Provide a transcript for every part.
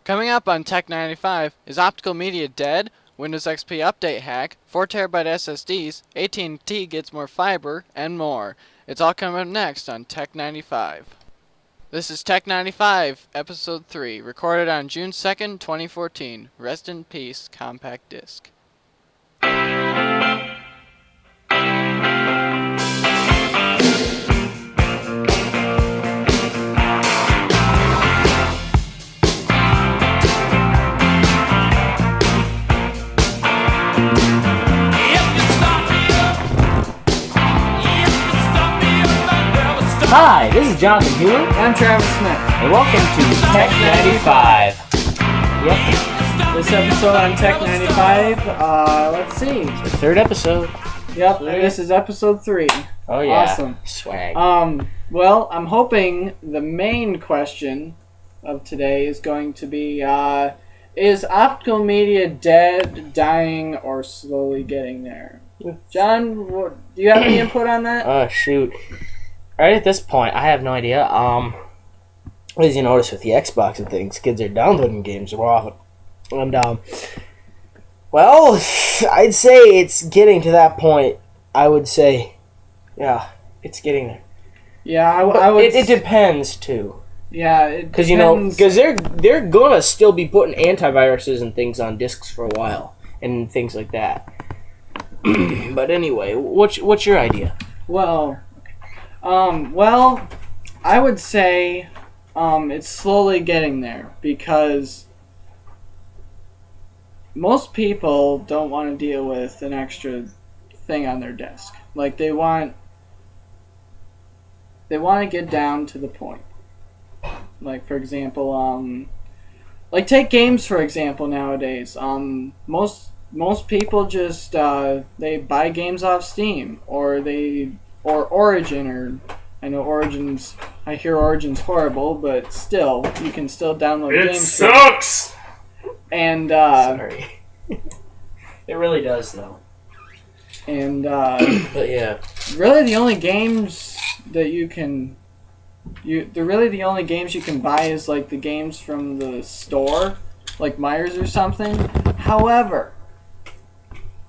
Coming up on Tech 95, is optical media dead? Windows XP update hack, 4TB SSDs, AT&T gets more fiber, and more. It's all coming up next on Tech 95. This is Tech 95, Episode 3, recorded on June 2nd, 2014. Rest in peace, compact disc. Hi, this is Jonathan Hewitt. I'm Travis Smith. And welcome to Tech 95. Yep. This episode on Tech 95, let's see. It's the third episode. Yep, and this is episode 3. Oh, yeah. Awesome. Swag. Well, I'm hoping the main question of today is going to be, is optical media dead, dying, or slowly getting there? John, do you have any input on that? Oh, shoot. Right at this point, I have no idea. As you notice with the Xbox and things, kids are downloading games more often. And, well, I'd say it's getting to that point. I would say, yeah, it's getting there. Yeah, I would... It depends, too. Yeah, it Because, because they're going to still be putting antiviruses and things on discs for a while, and things like that. But anyway, what's your idea? Well, I would say it's slowly getting there because most people don't want to deal with an extra thing on their desk. Like they want to get down to the point. Like for example, like take games for example nowadays. Most people just they buy games off Steam or Origin, or I know Origin's. I hear Origin's horrible, but still, you can still download games. It sucks. And sorry, it really does though. And but yeah, really the only games that you can the only games you can buy is like the games from the store, like Myers or something. However,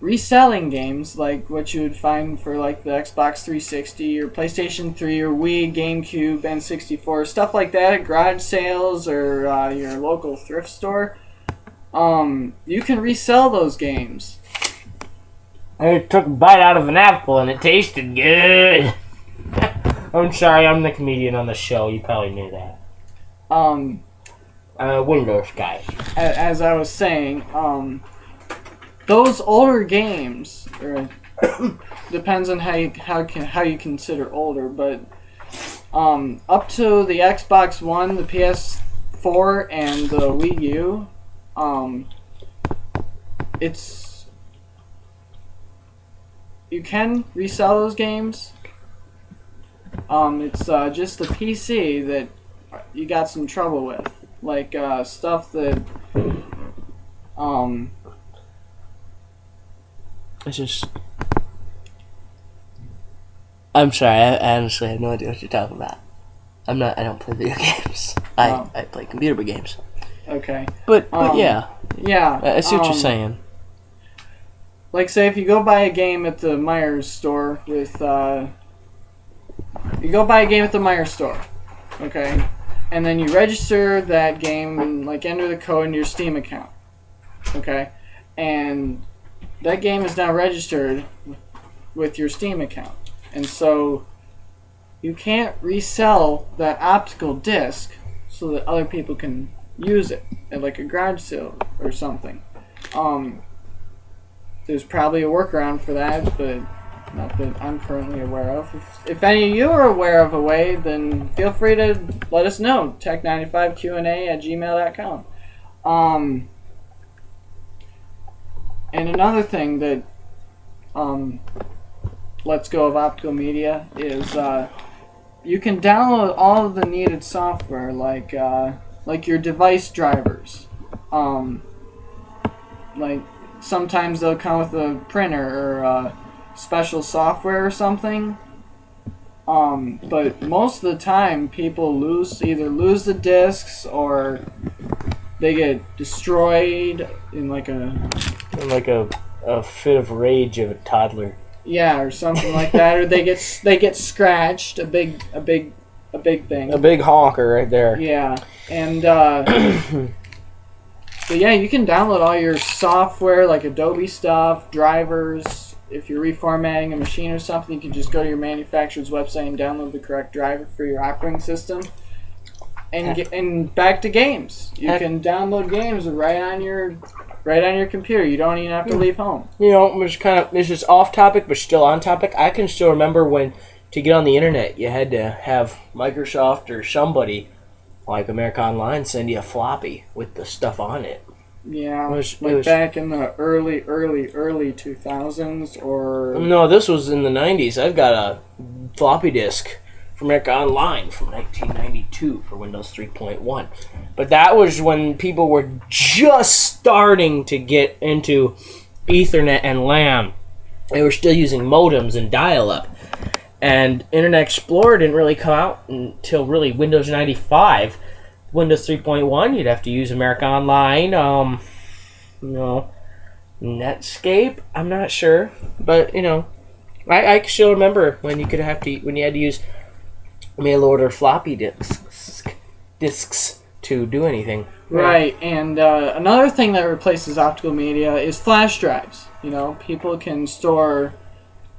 reselling games like what you would find for like the Xbox 360 or PlayStation 3 or Wii, GameCube, N64, stuff like that at garage sales or your local thrift store, you can resell those games. I took a bite out of an apple and it tasted good. I'm sorry, I'm the comedian on the show. You probably knew that. I'm a Windows guy. As I was saying, those older games, or depends on how you consider older, but up to the Xbox One, the PS4, and the Wii U, you can resell those games. It's just the PC that you got some trouble with, like stuff that It's just... I'm sorry, I honestly have no idea what you're talking about. I don't play video games. I play computer games. Okay. But yeah. Yeah. I see what you're saying. Like, say, if you go buy a game at the Myers store with, you go buy a game at the Myers store, okay? And then you register that game and, like, enter the code in your Steam account, okay? And that game is now registered with your Steam account. And so you can't resell that optical disc so that other people can use it at like a garage sale or something. There's probably a workaround for that, but not that I'm currently aware of. If any of you are aware of a way, then feel free to let us know. tech95qa@gmail.com. And another thing that lets go of optical media is you can download all of the needed software, like your device drivers. Like sometimes they'll come with a printer or special software or something. But most of the time, people either lose the discs or they get destroyed in like a fit of rage of a toddler. yeah, or something like that, or they get scratched, a big thing. A big honker right there. Yeah, and but yeah, you can download all your software, like Adobe stuff, drivers. If you're reformatting a machine or something, you can just go to your manufacturer's website and download the correct driver for your operating system. And back to games. You can download games right on your computer. You don't even have to leave home. You know, it's just off topic, but still on topic. I can still remember when to get on the internet, you had to have Microsoft or somebody like America Online send you a floppy with the stuff on it. Yeah, back in the early 2000s, or no, this was in the 90s. I've got a floppy disk from America Online from 1992 for Windows 3.1. But that was when people were just starting to get into Ethernet and LAN. They were still using modems and dial-up. And Internet Explorer didn't really come out until really Windows 95. Windows 3.1, you'd have to use America Online. Netscape, I'm not sure. But, I still remember when you had to use mail order floppy disks to do anything. Right, and another thing that replaces optical media is flash drives. People can store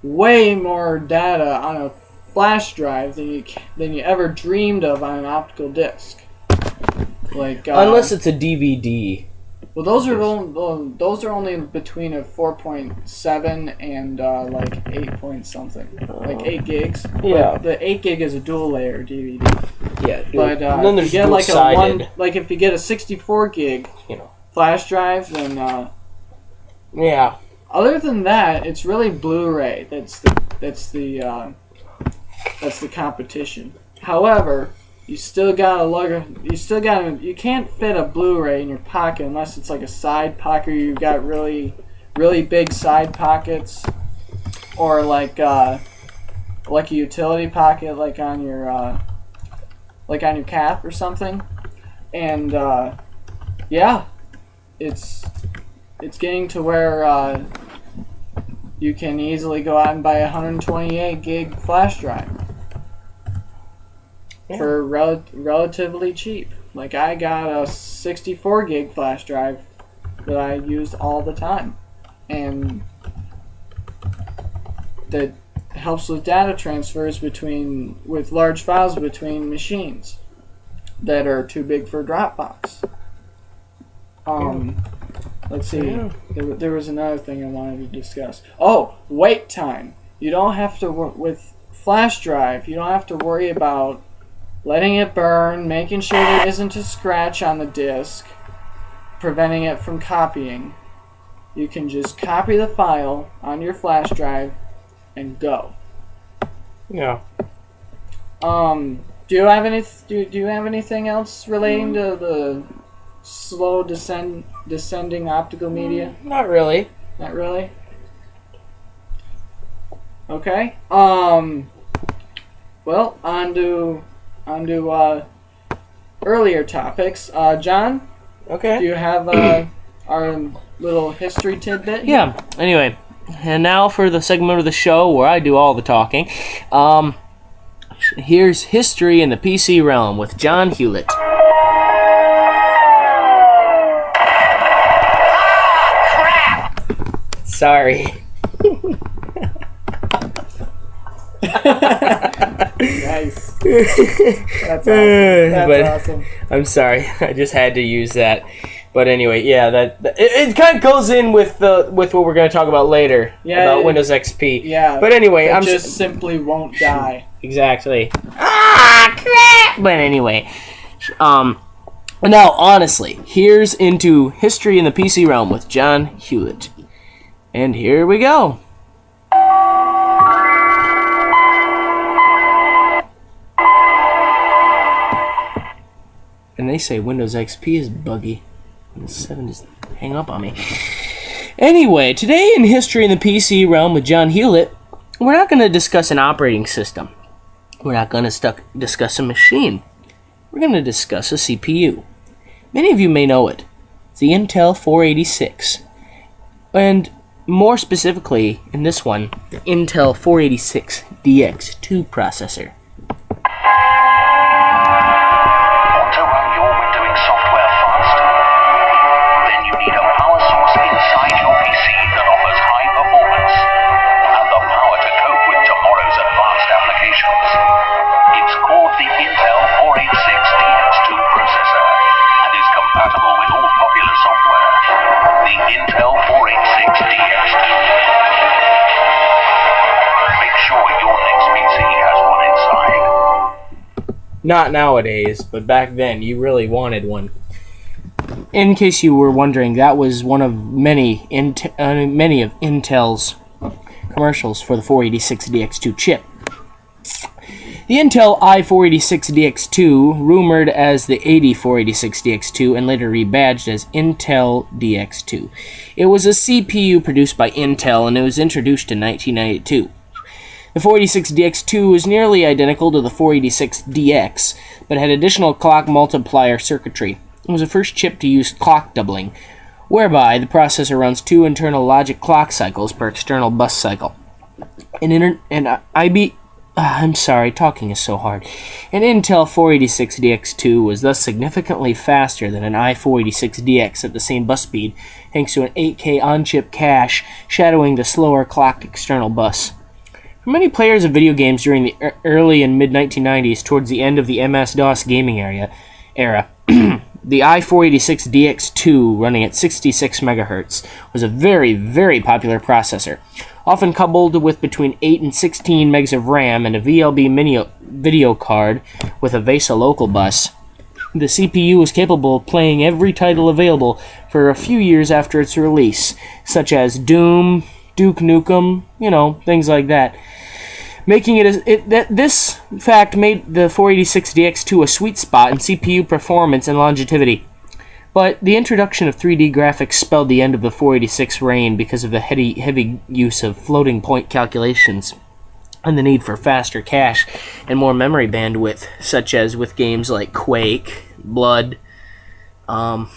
way more data on a flash drive than you ever dreamed of on an optical disc. Like unless it's a DVD. Well, those are only between a 4.7 and like 8 point something, like 8 gigs. Yeah, but the 8 gig is a dual layer DVD. Yeah, but and then there's if you get dual-sided. if you get a 64 gig flash drive, then yeah. Other than that, it's really Blu-ray. That's the competition. However, you can't fit a Blu-ray in your pocket unless it's like a side pocket. You've got really, really big side pockets, or like a utility pocket, like on your calf or something. And it's getting to where you can easily go out and buy a 128 gig flash drive for relatively cheap. Like, I got a 64 gig flash drive that I used all the time, and that helps with data transfers with large files between machines that are too big for Dropbox. Let's see. Yeah. There was another thing I wanted to discuss. Oh, wait time. You don't have to with flash drive. You don't have to worry about letting it burn, making sure there isn't a scratch on the disk, preventing it from copying. You can just copy the file on your flash drive and go. Yeah. Do you have anything else relating to the slow descending optical media? Not really. Not really? Okay. Well, on to earlier topics. John? Okay. Do you have our little history tidbit? Yeah. Anyway, and now for the segment of the show where I do all the talking. Here's history in the PC realm with John Hewlett. Sorry. Nice. That's awesome. That's awesome. I'm sorry. I just had to use that. But anyway, yeah, it kind of goes in with what we're going to talk about later about Windows XP. Yeah. But anyway, it just simply won't die. Exactly. Crap! But anyway, now honestly, here's into history in the PC realm with John Hewlett. And here we go. And they say Windows XP is buggy. Windows 7 just hang up on me. Anyway, today in history in the PC realm with John Hewlett, we're not going to discuss an operating system. We're not going to discuss a machine. We're going to discuss a CPU. Many of you may know it. It's the Intel 486. And more specifically, in this one, the Intel 486 DX2 processor. Want to run your windowing software fast? Then you need a power source inside your PC that offers high performance and the power to cope with tomorrow's advanced applications. It's called the Intel 486 DX2 processor and is compatible with all popular software. The Intel 486 DX2. Make sure your next PC has one inside. Not nowadays, but back then you really wanted one. In case you were wondering, that was one of many of Intel's commercials for the 486 DX2 chip. The Intel i486DX2, rumored as the 8486DX2 and later rebadged as Intel DX2. It was a CPU produced by Intel and it was introduced in 1992. The 486DX2 was nearly identical to the 486DX, but had additional clock multiplier circuitry. It was the first chip to use clock doubling, whereby the processor runs 2 internal logic clock cycles per external bus cycle. I'm sorry, talking is so hard. An Intel 486DX2 was thus significantly faster than an i486DX at the same bus speed, thanks to an 8K on-chip cache shadowing the slower clocked external bus. For many players of video games during the early and mid-1990s, towards the end of the MS-DOS gaming era, the i486DX2, running at 66 MHz, was a very, very popular processor, often coupled with between 8 and 16 megs of RAM and a VLB mini video card with a VESA local bus. The CPU was capable of playing every title available for a few years after its release, such as Doom, Duke Nukem, things like that. This fact made the 486DX2 a sweet spot in CPU performance and longevity. But the introduction of 3D graphics spelled the end of the 486 reign because of the heavy use of floating point calculations and the need for faster cache and more memory bandwidth, such as with games like Quake, Blood, games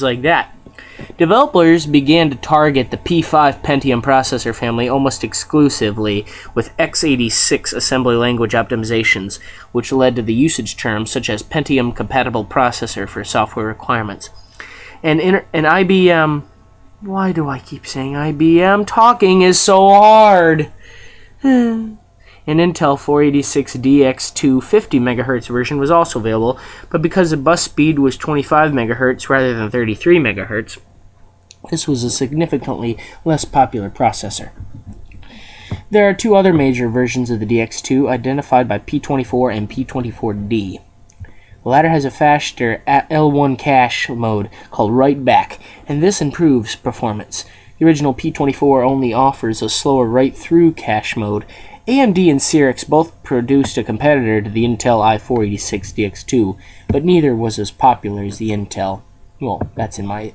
like that. Developers began to target the P5 Pentium processor family almost exclusively with x86 assembly language optimizations, which led to the usage terms such as Pentium-compatible processor for software requirements. And IBM... Why do I keep saying IBM? Talking is so hard! An Intel 486DX2 50 MHz version was also available, but because the bus speed was 25 MHz rather than 33 MHz, this was a significantly less popular processor. There are 2 other major versions of the DX2 identified by P24 and P24D. The latter has a faster L1 cache mode called write back, and this improves performance. The original P24 only offers a slower write-through cache mode. AMD and Cyrix both produced a competitor to the Intel i486DX2, but neither was as popular as the Intel. Well, that's in my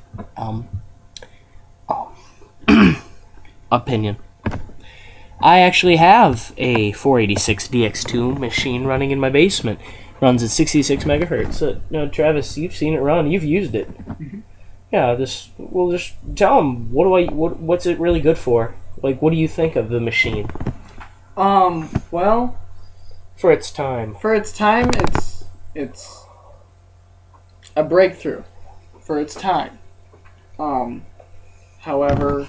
opinion. I actually have a 486DX2 machine running in my basement. Runs at 66 megahertz. Travis, you've seen it run. You've used it. Mm-hmm. Yeah, just tell them what's it really good for? Like, what do you think of the machine? Well, for its time, it's a breakthrough for its time. However,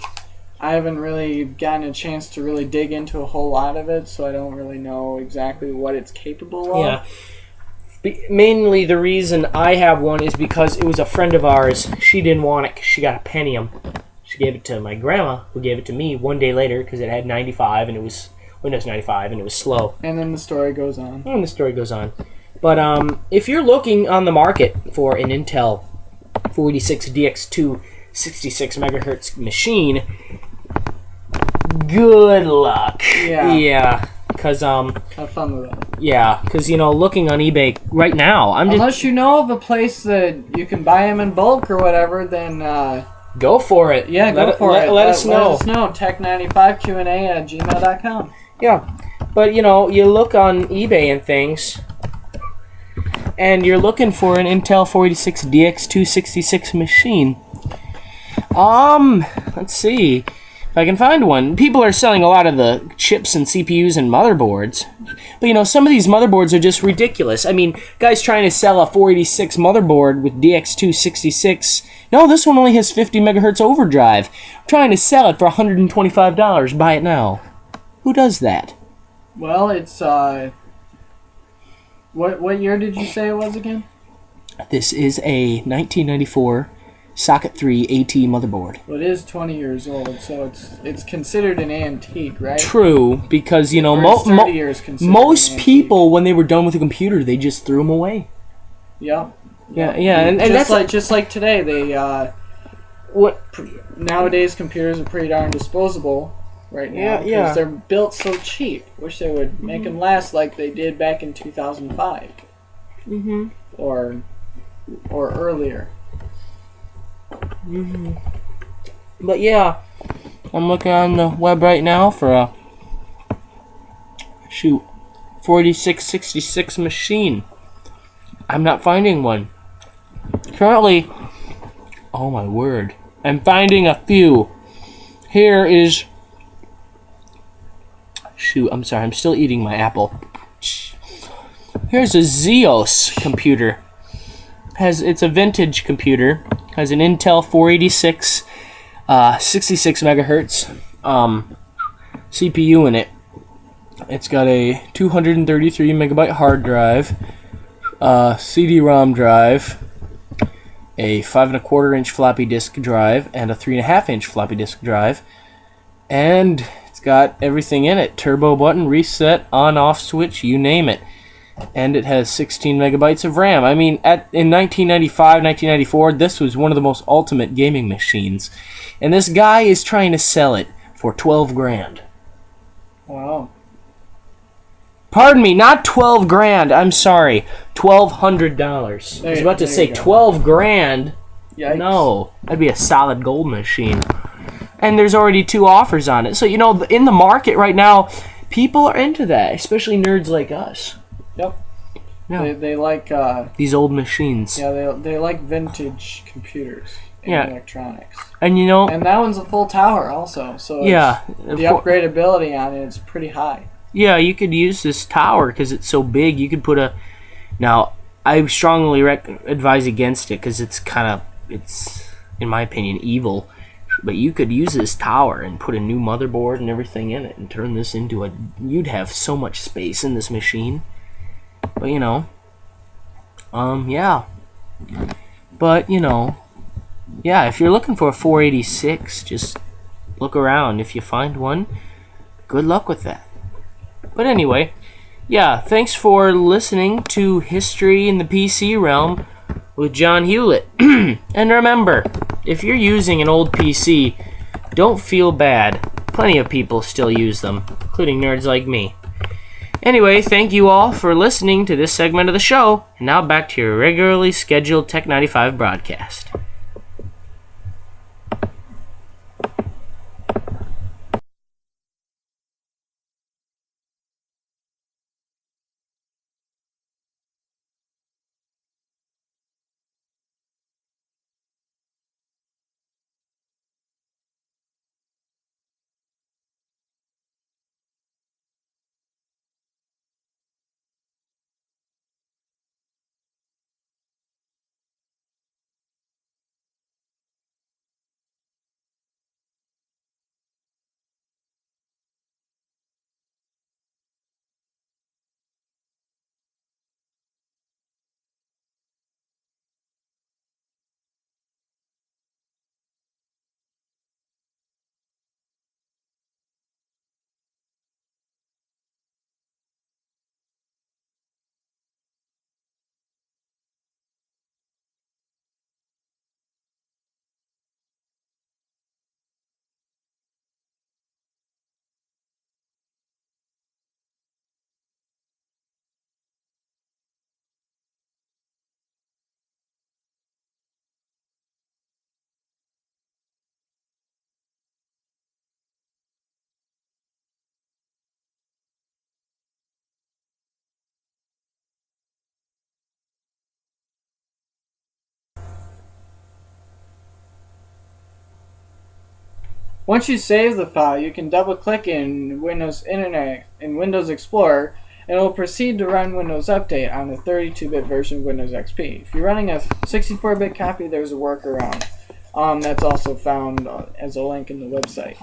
I haven't really gotten a chance to really dig into a whole lot of it, so I don't really know exactly what it's capable of. Yeah. Mainly the reason I have one is because it was a friend of ours. She didn't want it because she got a Pentium. She gave it to my grandma, who gave it to me one day later because it had 95 and it was Windows 95 and it was slow. And then the story goes on. But if you're looking on the market for an Intel 486DX2 66 megahertz machine, good luck. Yeah. Because have fun with it. Yeah, because looking on eBay right now, unless you know of a place that you can buy them in bulk or whatever, then go for it. Yeah, go for it. Let us know. Let us know. Tech95Q&A@gmail.com. Yeah, but you look on eBay and things. and you're looking for an Intel 486 DX266 machine, let's see if I can find one. People are selling a lot of the chips and CPUs and motherboards, but some of these motherboards are just ridiculous. I mean, guys trying to sell a 486 motherboard with DX266. No, this one only has 50 megahertz overdrive. I'm trying to sell it for $125. Buy it now. Who does that? Well, it's what year did you say it was again? This is a 1994 Socket 3 AT motherboard. Well, it is 20 years old, so it's considered an antique, right? True, because Or it's 30 years considered most an antique. people, when they were done with the computer, they just threw them away. Yeah. Yeah, and just like today, they nowadays computers are pretty darn disposable right now because they're built so cheap. Wish they would make them last like they did back in 2005. Mm-hmm. Or earlier. Mm-hmm. But yeah, I'm looking on the web right now for a 4666 machine. I'm not finding one. Currently, oh my word, I'm finding a few. Here is, I'm sorry, I'm still eating my apple. Here's a Xeos computer. It's a vintage computer. Has an Intel 486, 66 megahertz CPU in it. It's got a 233 megabyte hard drive, CD-ROM drive, a 5 1/4 inch floppy disk drive, and a 3 1/2 inch floppy disk drive, and it's got everything in it: turbo button, reset, on/off switch, you name it. And it has 16 megabytes of RAM. I mean, in 1995, 1994, this was one of the most ultimate gaming machines, and this guy is trying to sell it for $12,000. Wow. Pardon me, not $12,000. I'm sorry, $1,200. I was about to say $12,000. Yikes. No, that'd be a solid gold machine. And there's already 2 offers on it. So in the market right now, people are into that, especially nerds like us. Yep. Yeah. They like these old machines. Yeah, they like vintage computers and electronics. And and that one's a full tower also, so the upgradability on it is pretty high. Yeah, you could use this tower because it's so big. You could put now I strongly advise against it because it's in my opinion evil. But you could use this tower and put a new motherboard and everything in it and turn this into you'd have so much space in this machine. But yeah. But yeah, if you're looking for a 486, just look around. If you find one, good luck with that. But anyway, yeah, thanks for listening to History in the PC Realm with John Hewlett. And remember, if you're using an old PC, don't feel bad. Plenty of people still use them, including nerds like me. Anyway, thank you all for listening to this segment of the show, and now back to your regularly scheduled Tech 95 broadcast. Once you save the file, you can double-click in Windows Internet in Windows Explorer, and it will proceed to run Windows Update on the 32-bit version of Windows XP. If you're running a 64-bit copy, there's a workaround. That's also found as a link in the website.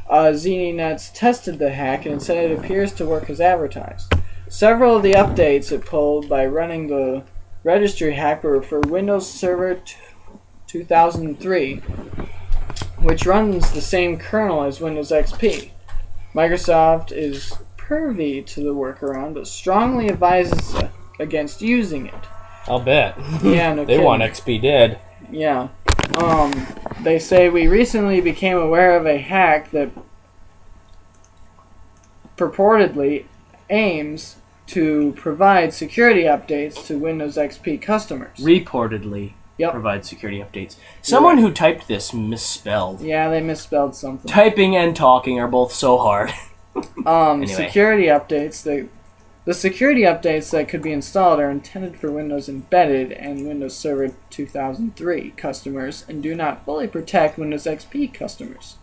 ZDNets tested the hack and said it appears to work as advertised. Several of the updates it pulled by running the registry hack were for Windows Server 2003, which runs the same kernel as Windows XP. Microsoft is privy to the workaround, but strongly advises against using it. I'll bet. Yeah, no They kidding. want XP dead. Yeah. They say we recently became aware of a hack that purportedly aims to provide security updates to Windows XP customers. Reportedly Yep. provide security updates. Someone who typed this misspelled. Yeah, they misspelled something. Typing and talking are both so hard. Anyway. Security updates. The security updates that could be installed are intended for Windows Embedded and Windows Server 2003 customers and do not fully protect Windows XP customers.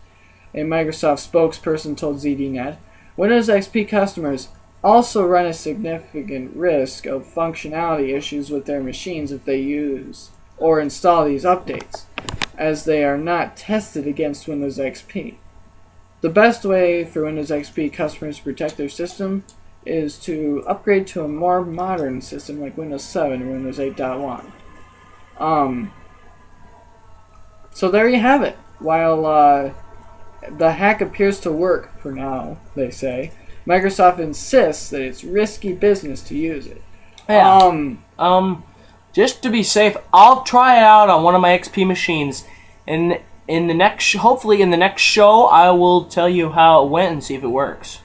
A Microsoft spokesperson told ZDNet, Windows XP customers also run a significant risk of functionality issues with their machines if they use or install these updates, as they are not tested against Windows XP. The best way for Windows XP customers to protect their system is to upgrade to a more modern system like Windows 7 or Windows 8.1. So there you have it. While the hack appears to work for now, they say, Microsoft insists that it's risky business to use it. Yeah. Just to be safe, I'll try it out on one of my XP machines, and hopefully in the next show, I will tell you how it went and see if it works.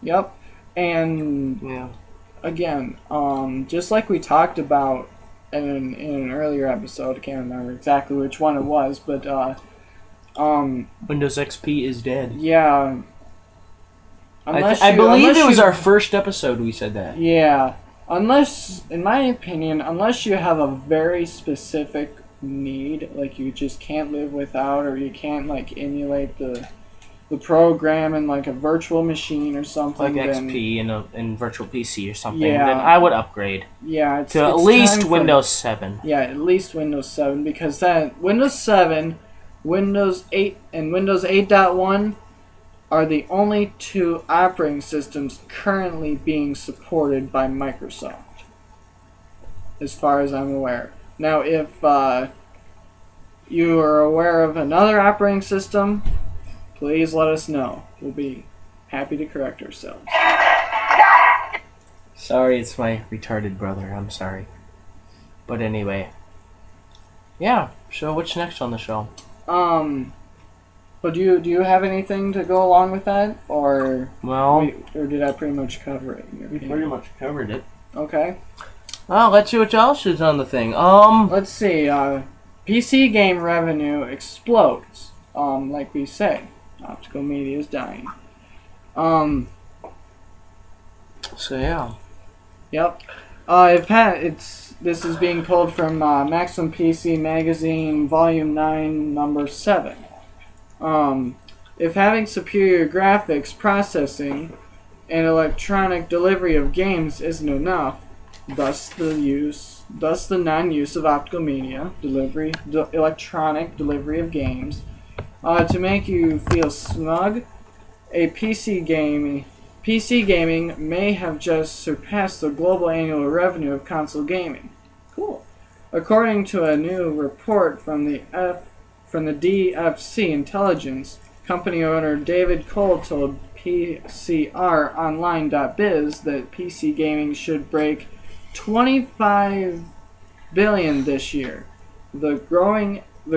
Yep. And again, just like we talked about in an earlier episode, I can't remember exactly which one it was, but Windows XP is dead. Yeah. I believe it was our first episode we said that. Yeah. Unless, in my opinion, unless you have a very specific need, like you just can't live without, or you can't like emulate the program in like a virtual machine or something, Like then, XP in virtual PC or something, Yeah. then I would upgrade yeah, to at it's least time for- Windows 7. Yeah, at least Windows 7, because that Windows 7, Windows 8, and Windows 8.1 are the only two operating systems currently being supported by Microsoft, as far as I'm aware. Now, if you are aware of another operating system, please let us know. We'll be happy to correct ourselves. Sorry, it's my retarded brother. I'm sorry. But anyway. Yeah, so what's next on the show? But do you have anything to go along with that, or Well, or did I pretty much cover it? In your opinion? much covered it. Okay. Well, let's see what else is on the thing. Let's see. PC game revenue explodes. Like we say, optical media is dying. So yeah. Yep. This is being pulled from Maximum PC Magazine, Volume 9, Number 7. If having superior graphics processing and electronic delivery of games isn't enough, thus the non-use of optical media, electronic delivery of games, to make you feel smug, PC gaming may have just surpassed the global annual revenue of console gaming. Cool. According to a new report from the DFC Intelligence, company owner David Cole told PCRonline.biz that PC gaming should break $25 billion this year. The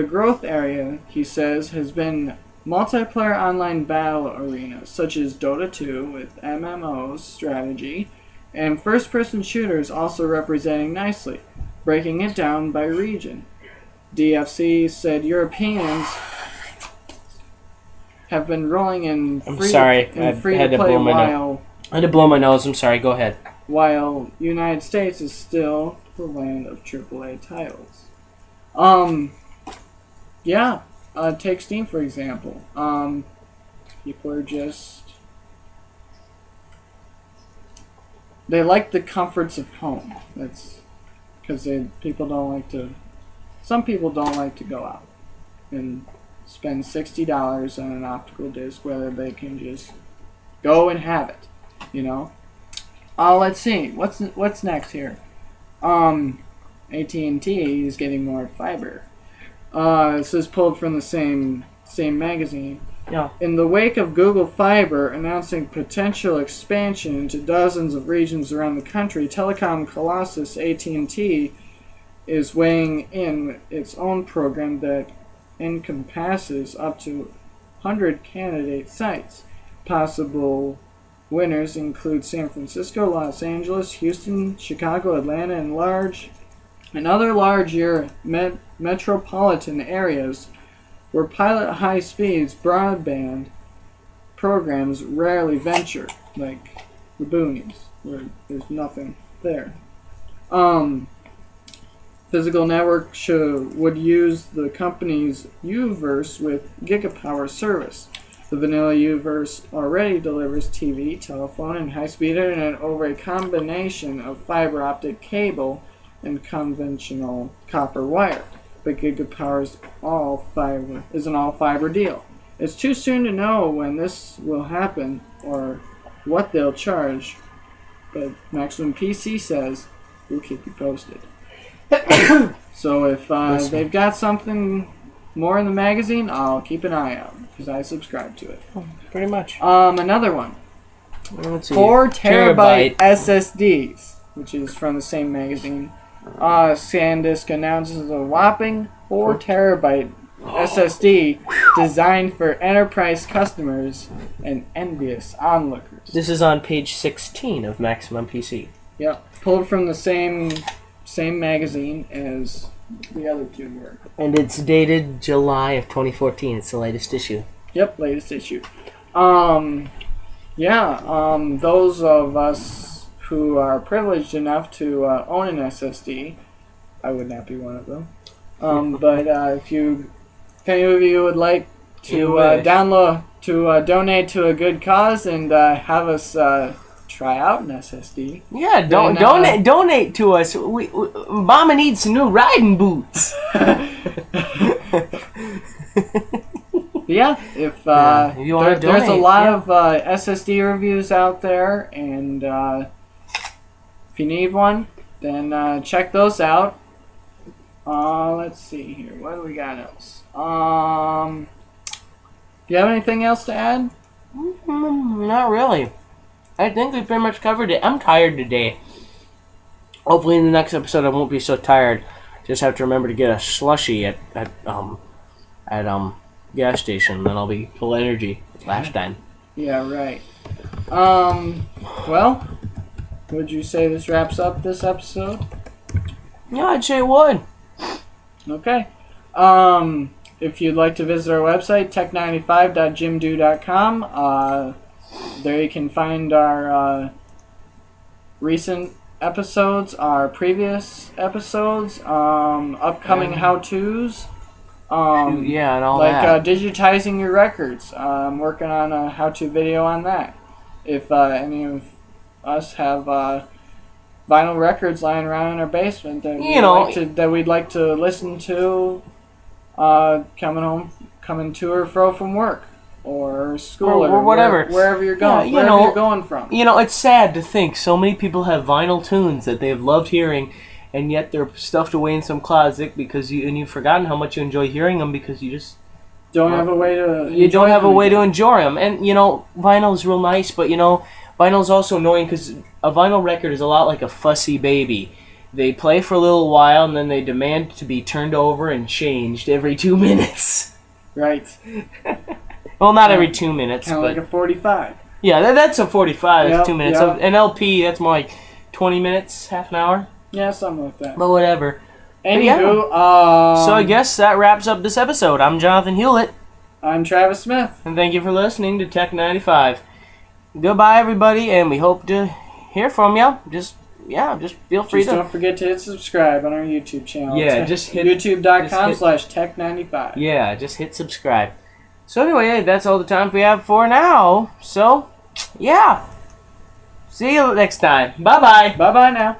growth area, he says, has been multiplayer online battle arenas such as Dota 2 with MMOs strategy, and first-person shooters also representing nicely, breaking it down by region. DFC said Europeans have been rolling in free I to play had to blow my nose. I'm sorry. Go ahead. while United States is still the land of AAA titles. Yeah, take Steam for example. People are just they like the comforts of home. That's because people don't like to. Some people don't like to go out and spend $60 on an optical disc, whether they can just go and have it. You know. Let's see. What's next here? AT&T is getting more fiber. This is pulled from the same magazine. Yeah. In the wake of Google Fiber announcing potential expansion into dozens of regions around the country, telecom colossus AT&T is weighing in its own program that encompasses up to 100 candidate sites. Possible winners include San Francisco, Los Angeles, Houston, Chicago, Atlanta, and other larger metropolitan areas where pilot high-speed broadband programs rarely venture, like the boonies, where there's nothing there. Physical network would use the company's U-verse with gigapower service. The vanilla U-verse already delivers TV, telephone, and high-speed internet over a combination of fiber optic cable and conventional copper wire. But Gigapower is an all-fiber deal. It's too soon to know when this will happen or what they'll charge, but Maximum PC says we'll keep you posted. So if they've got something more in the magazine, I'll keep an eye out because I subscribe to it. Pretty much. Another one. Let's see. 4 terabyte SSDs, which is from the same magazine. SanDisk announces a whopping 4 terabyte SSD designed for enterprise customers and envious onlookers. This is on page 16 of Maximum PC. Yep, pulled from the same magazine as the other two were. And it's dated July of 2014. It's the latest issue. Yep, latest issue. Those of us who are privileged enough to own an SSD, I would not be one of them. But if any of you would like to donate to a good cause and have us try out an SSD, Yeah, donate to us. Mama needs some new riding boots. Yeah, if you want to donate, there's a lot of SSD reviews out there, and if you need one, then check those out. Let's see here. What do we got else? Do you have anything else to add? Not really. I think we pretty much covered it. I'm tired today. Hopefully in the next episode I won't be so tired. Just have to remember to get a slushie at gas station, then I'll be full energy last time. Yeah, right. Well, would you say this wraps up this episode? Yeah, I'd say it would. Okay. If you'd like to visit our website, tech95.jimdo.com, there you can find our recent episodes, our previous episodes, upcoming how-tos. Yeah, and all like that. digitizing your records. I'm working on a how-to video on that. If any of us have vinyl records lying around in our basement that we'd like to listen to, coming to or fro from work or school or whatever, wherever you're going, you're going from. It's sad to think so many people have vinyl tunes that they've loved hearing, and yet they're stuffed away in some closet because you've forgotten how much you enjoy hearing them because you just don't have a way to. You don't have a way to enjoy them, and vinyl is real nice, but vinyl is also annoying because a vinyl record is a lot like a fussy baby. They play for a little while and then they demand to be turned over and changed every 2 minutes. Right. Well, not every 2 minutes, kind of like a 45. Yeah, that's a 45. That's 2 minutes. Yep. An LP, that's more like 20 minutes, half an hour. Yeah, something like that. But whatever. Anywho, so I guess that wraps up this episode. I'm Jonathan Hewlett. I'm Travis Smith. And thank you for listening to Tech 95. Goodbye, everybody, and we hope to hear from you. Just yeah, just feel free Just to. don't forget to hit subscribe on our YouTube channel. Yeah, just hit- YouTube.com/tech95. Yeah, just hit subscribe. So anyway, that's all the time we have for now. So, yeah. See you next time. Bye-bye. Bye bye now.